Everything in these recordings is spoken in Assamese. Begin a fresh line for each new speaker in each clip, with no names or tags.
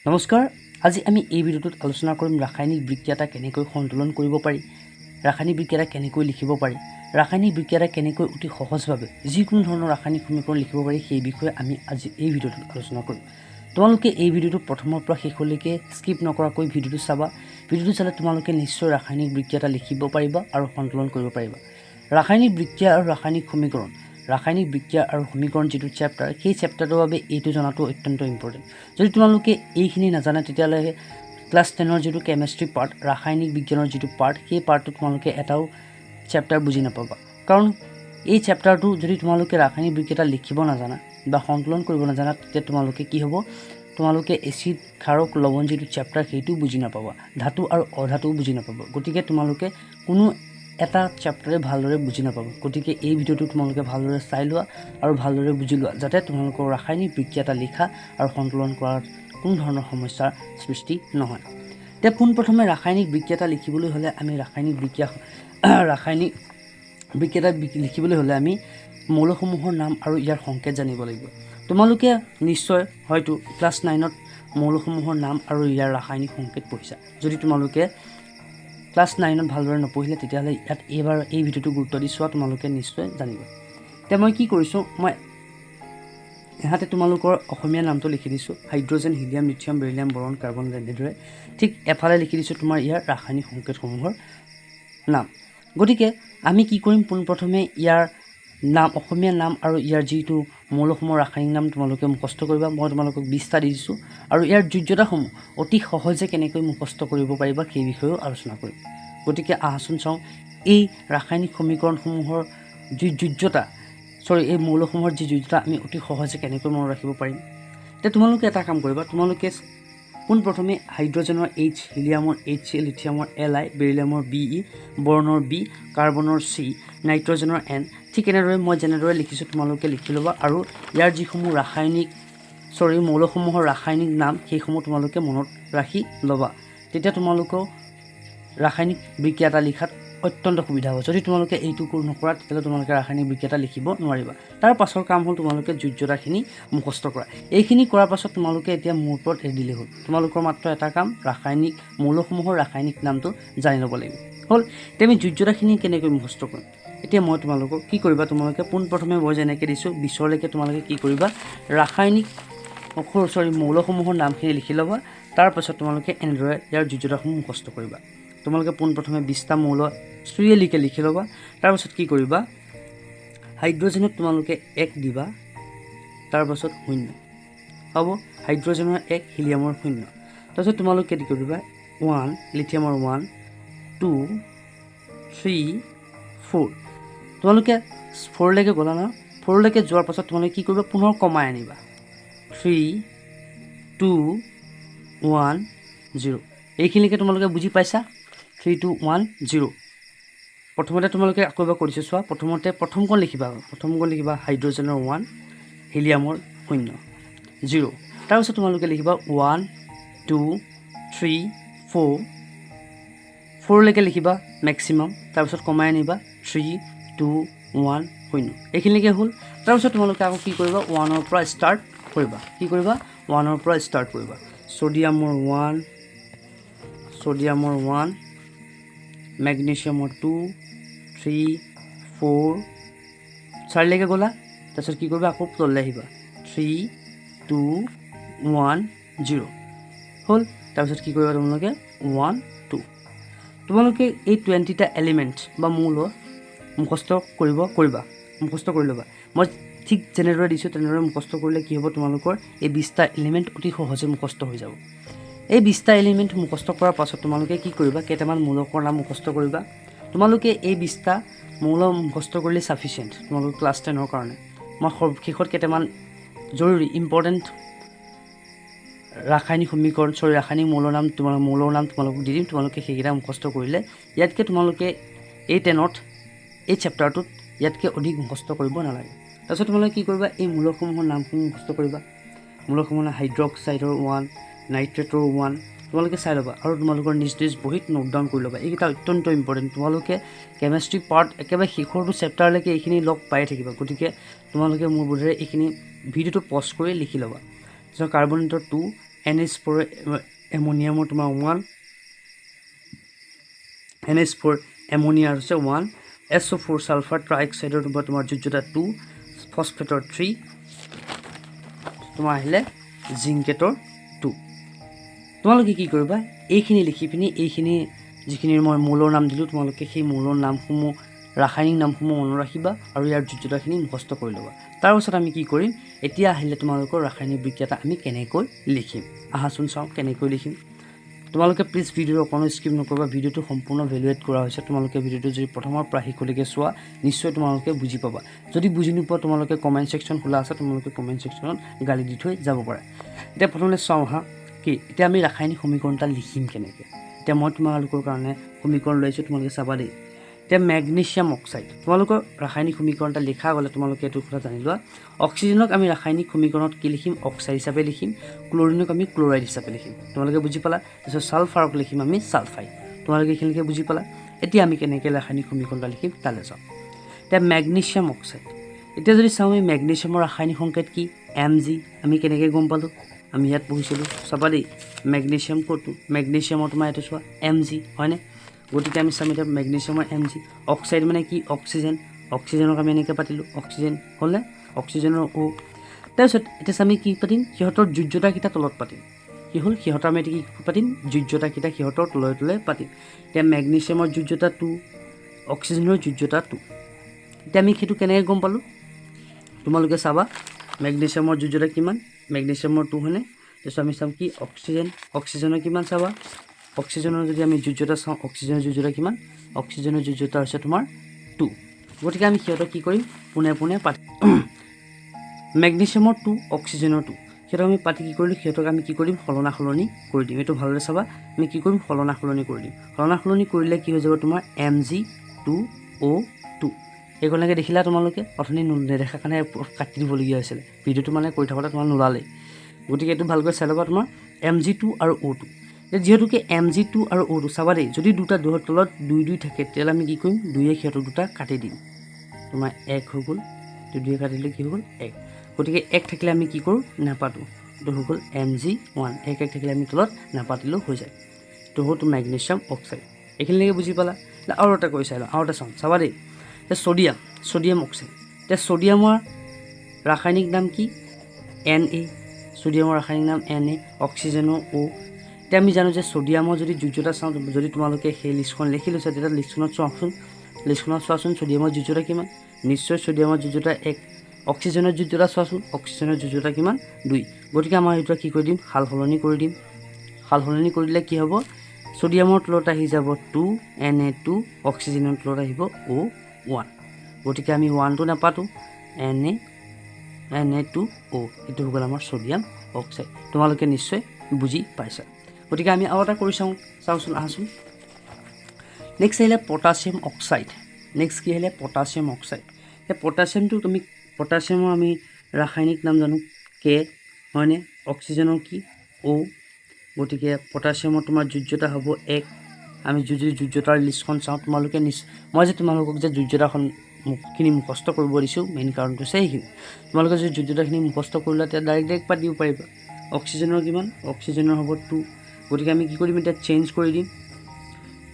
নমস্কাৰ আজি আমি এই ভিডিঅ'টোত আলোচনা কৰিম ৰাসায়নিক বিক্ৰিয়া কেনেকৈ সন্তুলন কৰিব পাৰি ৰাসায়নিক বিক্ৰিয়া কেনেকৈ লিখিব পাৰি ৰাসায়নিক বিক্ৰিয়া কেনেকৈ অতি সহজভাৱে যিকোনো ধৰণৰ ৰাসায়নিক সমীকৰণ লিখিব পাৰি সেই বিষয়ে আমি আজি এই ভিডিঅ'টোত আলোচনা কৰিম তোমালোকে এই ভিডিঅ'টো প্ৰথমৰ পৰা শেষলৈকে স্কিপ নকৰাকৈ ভিডিঅ'টো চাবা ভিডিঅ'টো চালে তোমালোকে নিশ্চয় ৰাসায়নিক বিক্ৰিয়া লিখিব পাৰিবা আৰু সন্তুলন কৰিব পাৰিবা ৰাসায়নিক বিক্ৰিয়া আৰু ৰাসায়নিক সমীকৰণ ৰাসায়নিক বিক্ৰিয়া আৰু সমীকৰণ যেটো চেপ্টাৰ সেই চেপ্টাৰটোৰ বাবে এইটো জনাটো অত্যন্ত ইম্পৰ্টেন্ট যদি তোমালোকে এইখিনি নাজানা তেতিয়ালে ক্লাস 10 ৰ যেটো কেমিষ্ট্ৰি পাৰ্ট ৰাসায়নিক বিজ্ঞানৰ যেটো পাৰ্ট সেই পাৰ্টটো তোমালোকে এটাও চেপ্টাৰ বুজি নাপাবা কাৰণ এই চেপ্টাৰটো যদি তোমালোকে ৰাসায়নিক বিক্ৰিয়া লিখিব নাজানা বা সন্তুলন কৰিব নাজানা তেতিয়া তোমালোকে কি হ'ব তোমালোকে এসিড ক্ষাৰক লৱণ যেটো চেপ্টাৰ সেইটো বুজি নাপাবা ধাতু আৰু অধাতু বুজি নাপাবা গতিকে তোমালোকে কোনো এটা চেপ্টাৰে ভালদৰে বুজি নাপাব গতিকে এই ভিডিঅ'টো তোমালোকে ভালদৰে চাই লোৱা আৰু ভালদৰে বুজি লোৱা যাতে তোমালোকৰ ৰাসায়নিক বিক্ৰিয়া লিখা আৰু সন্তুলন কৰাৰ কোনো ধৰণৰ সমস্যাৰ সৃষ্টি নহয় তে পোনপ্ৰথমে ৰাসায়নিক বিক্ৰিয়া লিখিবলৈ হলে আমি ৰাসায়নিক বিক্ৰিয়া লিখিবলৈ হলে আমি মৌলসমূহৰ নাম আৰু ইয়াৰ সংকেত জানিব লাগিব তোমালোকে নিশ্চয় হয়তো ক্লাস 9 ত মৌলসমূহৰ নাম আৰু ইয়াৰ ৰাসায়নিক সংকেত পঢ়িছা যদি তোমালোকে ক্লাস 9 ত ভালদৰে নপঢ়িলে তেতিয়ালে ইয়াত এবাৰ এই ভিডিঅ'টো গুৰুত্ব দি চোৱা তোমালোকে নিশ্চয় জানিবা তে মই কি কৰিছো মই এহাতে তোমালোকৰ অসমীয়া নামটো লিখি দিছো hydrogen helium lithium beryllium boron carbon লেডৰে ঠিক এফালে লিখি দিছো তোমাৰ ইয়াৰ ৰাসায়নিক সংকেতসমূহৰ নাম গতিকে আমি কি কৰিম পোনপ্ৰথমে ইয়াৰ নাম অসমীয়া নাম আৰু ইয়াৰ যেটো মৌলসমূহৰ ৰাসায়নিক নাম তোমালোকে মুখস্থ কৰিবা মই তোমালোকক 20টা দিছো আৰু ইয়াৰ যোজ্যতাসমূহ অতি সহজে কেনেকৈ মুখস্থ কৰিব পাৰিবা সেই বিষয়েও আলোচনা কৰিম গতিকে আহাচোন চাও এই ৰাসায়নিক সমীকৰণসমূহৰ যোজ্যতা এই মৌলসমূহৰ যোজ্যতা আমি অতি সহজে কেনেকৈ মনত ৰাখিব পাৰিম তে তোমালোকে এটা কাম কৰিবা তোমালোকে পোনপ্ৰথমে হাইড্ৰোজেনৰ H হিলিয়ামৰ H লিথিয়ামৰ Li বেৰিলিয়ামৰ Be বৰণৰ B কাৰ্বনৰ C নাইট্ৰজেনৰ N ঠিক এনেদৰে মই যেনেদৰে লিখিছো তোমালোকে লিখি লবা আৰু ইয়াৰ যিসমূহ ৰাসায়নিক মৌলসমূহৰ ৰাসায়নিক নাম সেইসমূহ তোমালোকে মনত ৰাখি লবা তেতিয়া তোমালোকৰ ৰাসায়নিক বিক্ৰিয়া লিখাত অত্যন্ত সুবিধা হ'ব যদি তোমালোকে এইটো নকৰা তেতিয়া তোমালোকে ৰাসায়নিক বিক্ৰিয়া লিখিব নোৱাৰিবা তাৰ পাছৰ কাম হ'ল তোমালোকে যোজ্যতাখিনি মুখস্থ কৰা এইখিনি কৰাৰ পাছত তোমালোকে এতিয়া মোৰ ওপৰত এৰি দিলে হ'ল তোমালোকৰ মাত্ৰ এটা কাম ৰাসায়নিক মৌলসমূহৰ ৰাসায়নিক নামটো জানি ল'ব লাগিব হ'ল তেমি যোজ্যতাখিনি কেনেকৈ মুখস্থ কৰিম এতিয়া মই তোমালোকক কি কৰিবা তোমালোকে পোনপ্ৰথমে মই যেনেকৈ দিছো 20 লৈকে তোমালোকে কি কৰিবা ৰাসায়নিক মৌলসমূহৰ নামখিনি লিখি ল'বা তাৰ পাছত তোমালোকে এনেদৰে ইয়াৰ যোজ্যতাসমূহ মুখস্থ কৰিবা তোমালোকে পোনপ্ৰথমে 20টা মৌল শ্ৰেণীলিকে লিখি ল'বা তাৰ পাছত কি কৰিবা হাইড্ৰোজেনত তোমালোকে 1 দিবা তাৰ পাছত 0 হ'ব হাইড্ৰোজেনৰ 1 হিলিয়ামৰ 0 তাৰ পাছত তোমালোকে কি কৰিবা 1 লিথিয়ামৰ 1 2 3 4 তোমালোকে 4 লৈকে গলা না 4 লৈকে যোৱাৰ পাছত তোমালোকে কি কৰিবা পুনৰ কমাই আনিবা 3 2 1 0 এইখিনিকে তোমালোকে বুজি পাইছা 3 2 1 0 প্ৰথমতে তোমালোকে আকৌ এবাৰ কৰিছে চোৱা প্ৰথমখন লিখিবা হাইড্ৰোজেনৰ 1 হিলিয়ামৰ 0 0 তাৰ পিছত তোমালোকে লিখিবা 1 2 3 4 4 লৈকে লিখিবা ম্যাক্সিমাম তাৰ পিছত কমাই আনিবা 3 2 1 0 এইখিনিকে হ'ল তাৰ পিছত তোমালোকে আকৌ কি কৰিবা 1 ৰ পৰা ষ্টাৰ্ট কৰিবা 1 ৰ পৰা ষ্টাৰ্ট কৰিবা সোডিয়ামৰ 1 মেগনেছিয়ামৰ 2 3 4 4 লৈকে গলা তাৰপিছত কি কৰিবা আকৌ তললৈ আহিবা 3 2 1 0 হ'ল তাৰপিছত কি কৰিবা তোমালোকে 1 2 তোমালোকে এই 20টা এলিমেন্ট বা মৌল মুখস্থ কৰি ল'বা মই ঠিক যেনেদৰে দিছো তেনেদৰে মুখস্থ কৰিলে কি হ'ব তোমালোকৰ এই 20টা এলিমেন্ট অতি সহজে মুখস্থ হৈ যাব এই 20টা এলিমেন্ট মুখস্থ কৰাৰ পাছত তোমালোকে কি কৰিবা কেইটামান মৌলকৰ নাম মুখস্থ কৰিবা তোমালোকে এই 20টা মৌল মুখস্থ কৰিলে সাফিচিয়েন্ট তোমালোকৰ ক্লাস 10 ৰ কাৰণে মই শেষত কেইটামান জৰুৰী ইম্পৰ্টেন্ট ৰাসায়নিক সমীকৰণ ৰাসায়নিক মৌলৰ নাম তোমালোকক দি দিম তোমালোকে সেইকেইটা মুখস্থ কৰিলে ইয়াতকে তোমালোকে এই 10ত এই চেপ্টাৰটোত ইয়াতকে অধিক মুখস্থ কৰিব নালাগে তাৰপিছত তোমালোকে কি কৰিবা এই মৌলসমূহৰ নামসমূহ মুখস্থ কৰিবা মৌলসমূহৰ হাইড্ৰক্সাইডৰ 1 নাইট্ৰেটৰ 1 তোমালোকে চাই ল'বা আৰু তোমালোকৰ নিজ বহিত নোট ডাউন কৰি ল'বা এইটা অত্যন্ত ইম্পৰ্টেন্ট তোমালোকে কেমিষ্ট্ৰি পাৰ্ট একেবাৰে শেষৰটো চেপ্টাৰলৈকে এইখিনি লগ পাই থাকিবা গতিকে তোমালোকে মোৰ বোধৰে এইখিনি ভিডিঅ'টো পজ কৰি লিখি ল'বা কাৰ্বনেটৰ 2 NH4 এমোনিয়ামৰ তোমাৰ 1 NH4 এমোনিয়াৰ হৈছে 1 SO4 সালফাৰ ট্ৰাইঅক্সাইডৰ তোমাৰ যোজ্যতা 2 ফসফেটৰ 3 তোমাৰ আহিলে জিংকেটৰ 2 তোমালোকে কি কৰিবা এইখিনি লিখি পিনি এইখিনি যিখিনি মই মূলৰ নাম দিলো তোমালোকে সেই মূলৰ নামসমূহ ৰাসায়নিক নামসমূহ মনত ৰাখিবা আৰু ইয়াৰ যোজ্যতাখিনি মুখস্থ কৰি ল'বা তাৰ পাছত আমি কি কৰিম এতিয়া আহিলে তোমালোকৰ ৰাসায়নিক বিক্ৰিয়াটা আমি কেনেকৈ লিখিম আহাচোন চাও কেনেকৈ লিখিম তোমালোকে প্লিজ ভিডিওৰ অকণো স্কিপ নকৰিবা ভিডিওটো সম্পূৰ্ণ ভ্যালুৱেট কৰা হৈছে তোমালোকে ভিডিওটো যদি প্ৰথমৰ পৰা শেষলৈকে চোৱা নিশ্চয় তোমালোকে বুজি পাবা যদি বুজি নোপোৱা তোমালোকে কমেন্ট সেকশন খোলা আছে তোমালোকে কমেন্ট সেকশনত গালি দি থৈ যাব পাৰা এতিয়া প্ৰথমে চাও হা কি এতিয়া আমি ৰাসায়নিক সমীকৰণটা লিখিম কেনেকৈ এতিয়া মই তোমালোকৰ কাৰণে সমীকৰণ লৈছো তোমালোকে চাবা দেই এতিয়া ম্যাগনেসিয়াম অক্সাইড তোমালোকৰ ৰাসায়নিক সমীকৰণটা লিখা গলে তোমালোকে এটো কথা জানি লোৱা অক্সিজেনক আমি ৰাসায়নিক সমীকৰণত কি লিখিম অক্সাইড হিচাপে লিখিম ক্লোৰিনক আমি ক্লোৰাইড হিচাপে লিখিম তোমালোকে বুজি পালা তাৰপিছত সালফাৰক লিখিম আমি সালফাইড তোমালোকে এইখিনিকে বুজি পালা এতিয়া আমি কেনেকৈ ৰাসায়নিক সমীকৰণটা লিখিম তালে যাও এতিয়া ম্যাগনেসিয়াম অক্সাইড এতিয়া যদি চাও আমি ম্যাগনেসিয়ামৰ ৰাসায়নিক সংকেত কি Mg আমি কেনেকৈ গম পালো আমি ইয়াত পঢ়িছিলো চাবা দেই ম্যাগনেসিয়াম কোটো ম্যাগনেসিয়ামৰ তোমাৰ এটো চোৱা Mg হয়নে গতিকে আমি চাম এতিয়া ম্যাগনেসিয়ামৰ Mg অক্সাইড মানে কি অক্সিজেন অক্সিজেনক আমি এনেকৈ পাতিলো অক্সিজেন হলে অক্সিজেনৰ O তাৰপিছত এতিয়া আমি কি পাতিম সিহঁতৰ যোজ্যতা কিটা তলত পাতিম কি হল সিহঁতৰ আমি কি পাতিম যোজ্যতা কিটা সিহঁতৰ তলে তলে পাতিম এতিয়া ম্যাগনেসিয়ামৰ যোজ্যতা 2 অক্সিজেনৰ যোজ্যতা 2 এতিয়া আমি সেইটো কেনেকৈ গম পালো তোমালোকে চাবা ম্যাগনেসিয়ামৰ যোজ্যতা কিমান ম্যাগনেসিয়ামৰ 2 হনে তাৰপিছত আমি চাম কি অক্সিজেনৰ কিমান চাবা অক্সিজেনৰ যদি আমি যোজ্যতা চাও অক্সিজেনৰ যোজ্যতা কিমান অক্সিজেনৰ যোজ্যতা হৈছে তোমাৰ 2 গতিকে আমি সিহঁতক কি কৰিম পুনে পুনে পাতি ম্যাগনেসিয়ামৰ 2 অক্সিজেনৰ 2 সিহঁতক আমি পাতি কি কৰিলো সিহঁতক আমি কি কৰিম হলনা হলনি কৰি দিম এটো ভালৰে চাবা আমি কি কৰিম হলনা হলনি কৰি দিম হলনা হলনি কৰিলে কি হৈ যাব তোমাৰ Mg2O2 এইখনকে দেখিলা তোমালোকে অথনি নেদেখা কাৰণে কাটি দিবলগীয়া হৈছিল ভিডিওটো মানে কৰি থাকোতে তোমাৰ নোলালে গতিকে এটো ভালকৈ চাই লবা তোমাৰ Mg2 আৰু O2 যেহেতুকে Mg2 আৰু O2 চাবা দেই যদি দুটা দুহৰ তলত 2 2 থাকে তেল আমি কি কৰিম 2 এ সিহঁতক দুটা কাটি দিম তোমাৰ 1 হৈ গল 2 এ কাটিলে কি হৈ গল 1 গতিকে 1 থাকিলে আমি কি কৰো নাপাতো তো হৈ গল Mg1 1 থাকিলে আমি তলত নাপাতিলো হৈ যায় তো হতো ম্যাগনেসিয়াম অক্সাইড এখিনিলৈকে বুজি পালা আৰু এটা কৈ চাইলো আৰু এটা চাবা দেই সোডিয়াম অক্সাইড তে সোডিয়ামৰ ৰাসায়নিক নাম কি Na সোডিয়ামৰ ৰাসায়নিক নাম Na অক্সিজেনৰ O তে আমি জানো যে সোডিয়ামৰ যদি যোজ্যতা চাও যদি তোমালোকে সেই লিষ্টখন লিখি লৈছা তেতিয়া লিষ্টখনত চোৱাচোন সোডিয়ামৰ যোজ্যতা কিমান নিশ্চয় সোডিয়ামৰ যোজ্যতা 1 অক্সিজেনৰ যোজ্যতা চোৱাচোন অক্সিজেনৰ যোজ্যতা কিমান 2 গতিকে আমাৰ এটা কি কৰি দিম হাল হলনি কৰি দিম হাল হলনি কৰিলে কি হ'ব সোডিয়ামৰ তলত আহি যাব 2 Na2 অক্সিজেনৰ তলত আহিব O1 গতিকে আমি 1 টো নাপাতো Na2O এটো হৈ গল আমাৰ সোডিয়াম অক্সাইড তোমালোকে নিশ্চয় বুজি পাইছা গতিকে আমি আৰু এটা কৰি চাওচোন আহাচোন নেক্সট আহিলে পটাছিয়াম অক্সাইড নেক্সট কি আহিলে পটাছিয়াম অক্সাইড এই পটাছিয়ামটো তুমি পটাছিয়ামৰ আমি ৰাসায়নিক নাম জানো K হয়নে অক্সিজেনৰ কি O গতিকে পটাছিয়ামৰ তোমাৰ যোজ্যতা হ'ব 1 আমি যদি যোজ্যতাৰ লিষ্টখন চাও তোমালোকে মই যে তোমালোকক যে যোজ্যতাখন মুখখিনি মুখস্থ কৰিব দিছো মেইন কাৰণটো সেইখিনি তোমালোকে যদি যোজ্যতাখিনি মুখস্থ কৰিলা তে ডাইৰেক্ট পাতিব পাৰিবা অক্সিজেনৰ কিমান অক্সিজেনৰ হ'ব 2 গতিকে আমি কি কৰিম এটা চেঞ্জ কৰি দিম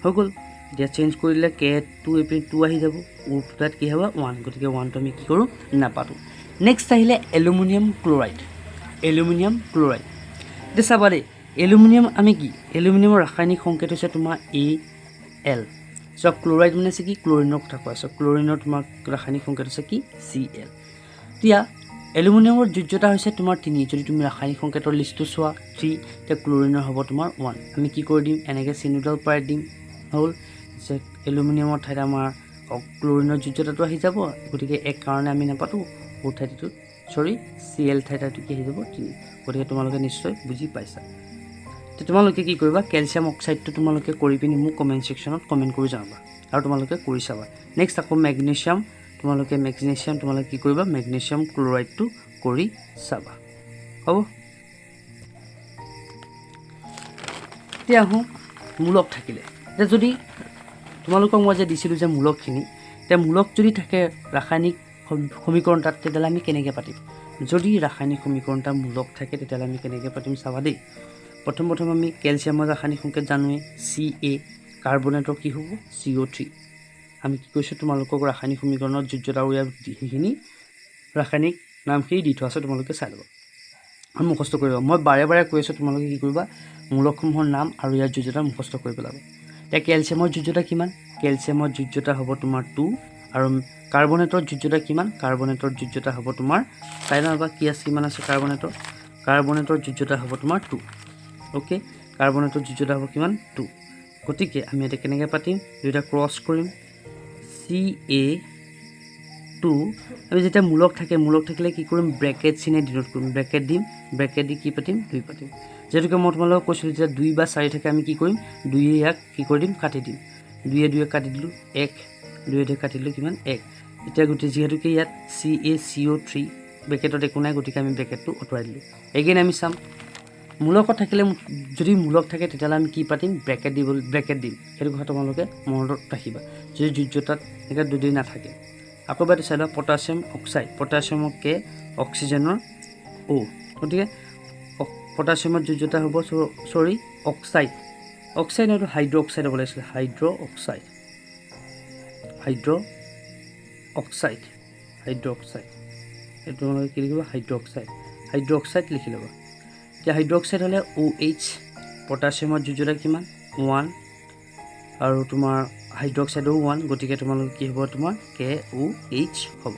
হৈ গল দিয়া চেঞ্জ কৰিলে K2 এপিন 2 আহি যাব ওপৰত কি হ'ব 1 গতিকে 1 টো আমি কি কৰো নাপাতো নেক্সট আহিলে এলুমিনিয়াম ক্লোৰাইড এটা চাবা দেই এলুমিনিয়াম আমি কি এলুমিনিয়ামৰ ৰাসায়নিক সংকেত হৈছে তোমাৰ Al সব ক্লোৰাইড মানে কি ক্লোৰিনৰ কথা কৈছো ক্লোৰিনৰ তোমাৰ ৰাসায়নিক সংকেত হৈছে কি Cl দিয়া এলুমিনিয়ামৰ যোজ্যতা হৈছে তোমাৰ 3 যদি তুমি ৰাসায়নিক সংকেতৰ লিষ্টটো চোৱা 3 তে ক্লোৰিনৰ হ'ব তোমাৰ 1 আমি কি কৰি দিম এনেকৈ চিনুডাল পাই দিম হল যে এলুমিনিয়ামৰ ঠাইত আমাৰ ক্লোৰিনৰ যোজ্যতাটো আহি যাব গতিকে এক কাৰণে আমি নাপাতো ও ঠাইটো সৰি Cl ঠাইটো কি আহি যাব 3 গতিকে তোমালোকে নিশ্চয় বুজি পাইছা তে তোমালোকে কি কৰিবা ক্যালসিয়াম অক্সাইডটো তোমালোকে কৰি পিনি মোক কমেন্ট সেকশনত কমেন্ট কৰি জানাবা আৰু তোমালোকে কৰি চাবা নেক্সট আকৌ ম্যাগনেসিয়াম তোমালোকে কি কৰিবা ম্যাগনেসিয়াম ক্লোৰাইডটো কৰি চাবা হ'ব এতিয়া আহো মূলক থাকিলে যে যদি তোমালোকক মই যে দিছিলো যে মূলকখিনি তে মূলক যদি থাকে ৰাসায়নিক সমীকৰণ তাত তেতিয়ালে আমি কেনেকৈ পাতিম যদি ৰাসায়নিক সমীকৰণটা মূলক থাকে তেতিয়াহ'লে আমি কেনেকৈ পাতিম চাবা দেই প্ৰথম আমি কেলছিয়ামৰ ৰাসায়নিক সংকেত জানোৱে Ca কাৰ্বনেটৰ কি হ'ব CO3 আমি কি কৈছোঁ তোমালোকক ৰাসায়নিক সমীকৰণৰ যোজ্যতা আৰু ইয়াৰ সেইখিনি ৰাসায়নিক নামখিনি দি থোৱা আছে তোমালোকে চাই ল'বা আৰু মুখস্থ কৰিবা মই বাৰে কৈ আছোঁ তোমালোকে কি কৰিবা মূলকসমূহৰ নাম আৰু ইয়াৰ যোজ্যতা মুখস্থ কৰি পেলাবা এতিয়া কেলছিয়ামৰ যোজ্যতা কিমান কেলছিয়ামৰ যোজ্যতা হ'ব তোমাৰ 2 আৰু কাৰ্বনেটৰ যোজ্যতা কিমান কাৰ্বনেটৰ যোজ্যতা হ'ব তোমাৰ চাই ল'বা কি আছে কিমান আছে কাৰ্বনেটৰ যোজ্যতা হ'ব তোমাৰ 2 ওকে কাৰ্বনেটৰ যোজ্যতা হ'ব কিমান 2 গতিকে আমি এটা কেনেকৈ পাতিম দুটা ক্ৰছ কৰিম Ca2 আমি যেতিয়া মূলক থাকিলে কি কৰিম ব্ৰেকেট চিনে ডিনোট কৰিম ব্ৰেকেট দিম ব্ৰেকেট দি কি পাতিম 2 পাতিম যেহেতুকে মই তোমালোকক কৈছিলোঁ যেতিয়া 2 বা 4 থাকে আমি কি কৰিম 2 ইয়াক কি কৰি দিম কাটি দিম 2 কাটি দিলোঁ 1 2 কাটি দিলোঁ কিমান 1 এতিয়া গোটেই যেহেতুকে ইয়াত CaCO3 ব্ৰেকেটত একো নাই গতিকে আমি ব্ৰেকেটটো আঁতৰাই দিলোঁ এগেইন আমি চাম মূলকত থাকিলে যদি মূলক থাকে তেতিয়াহ'লে আমি কি পাতিম ব্ৰেকেট দিম সেইটো কথা তোমালোকে মনত ৰাখিবা যদি যোজ্যতাত এনেকৈ যদি নাথাকে আকৌ এবাৰ চাই লোৱা পটাছিয়ামৰ K অক্সিজেনৰ O গতিকে পটাছিয়ামৰ যোজ্যতা হ'ব অক্সাইড আৰু হাইড্ৰ অক্সাইড হ'ব লাগিছিলে হাইড্ৰ অক্সাইড এইটো তোমালোকে কি লিখিব হাইড্ৰ অক্সাইড লিখি ল'বা এতিয়া হাইড্ৰ অক্সাইড হ'লে OH পটাছিয়ামৰ যোজ্যতা কিমান 1 আৰু তোমাৰ হাইড্ৰ অক্সাইডো 1 গতিকে তোমালোকে কি হ'ব তোমাৰ KOH হ'ব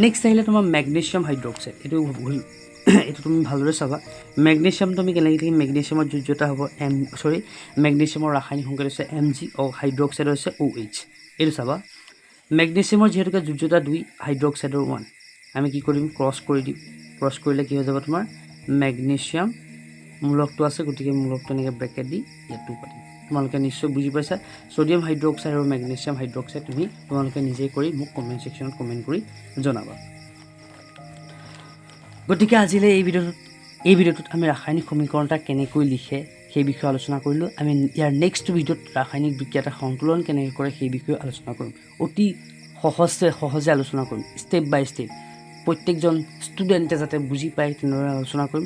নেক্সট আহিলে তোমাৰ মেগনেছিয়াম হাইড্ৰ অক্সাইড এইটো তুমি ভালদৰে চাবা মেগনেছিয়াম তুমি কেনেকৈ লিখিম মেগনেছিয়ামৰ যোজ্যতা হ'ব মেগনেছিয়ামৰ ৰাসায়নিক সংকেত হৈছে Mg হাইড্ৰ অক্সাইড হৈছে OH এইটো চাবা মেগনেছিয়ামৰ যিহেতুকে যোজ্যতা 2 হাইড্ৰ অক্সাইডৰ 1 আমি কি কৰিম ক্ৰছ কৰিলে কি হৈ যাব তোমাৰ মেগনেছিয়াম মূলকটো আছে গতিকে মূলকটো এনেকৈ ব্ৰেকেট দি ইয়াত 2 পাতিম তোমালোকে নিশ্চয় বুজি পাইছা সোডিয়াম হাইড্ৰ অক্সাইড আৰু মেগনেছিয়াম হাইড্ৰ অক্সাইড তোমালোকে নিজেই কৰি মোক কমেণ্ট ছেকশ্যনত কমেণ্ট কৰি জনাবা গতিকে আজিলৈ এই ভিডিঅ'টোত আমি ৰাসায়নিক সমীকৰণটা কেনেকৈ লিখে সেই বিষয়ে আলোচনা কৰিলোঁ আমি ইয়াৰ নেক্সট ভিডিঅ'ত ৰাসায়নিক বিক্ৰিয়া সঙ্কলন কেনেকৈ কৰে সেই বিষয়ে আলোচনা কৰিম অতি সহজে আলোচনা কৰিম ষ্টেপ বাই ষ্টেপ প্ৰত্যেকজন ষ্টুডেণ্টে যাতে বুজি পায় তেনেদৰে আলোচনা কৰিম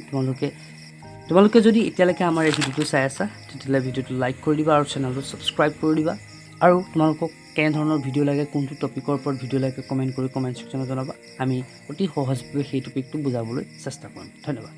তোমালোকে যদি এতিয়ালৈকে আমাৰ এই ভিডিঅ'টো চাই আছা তেতিয়াহ'লে ভিডিঅ'টো লাইক কৰি দিবা আৰু চেনেলটো ছাবস্ক্ৰাইব কৰি দিবা আৰু তোমালোকক কেনেধৰণৰ ভিডিঅ' লাগে কোনটো টপিকৰ ওপৰত ভিডিঅ' লাগে কমেণ্ট ছেকশ্যনত জনাবা আমি অতি সহজভাৱে সেই টপিকটো বুজাবলৈ চেষ্টা কৰিম ধন্যবাদ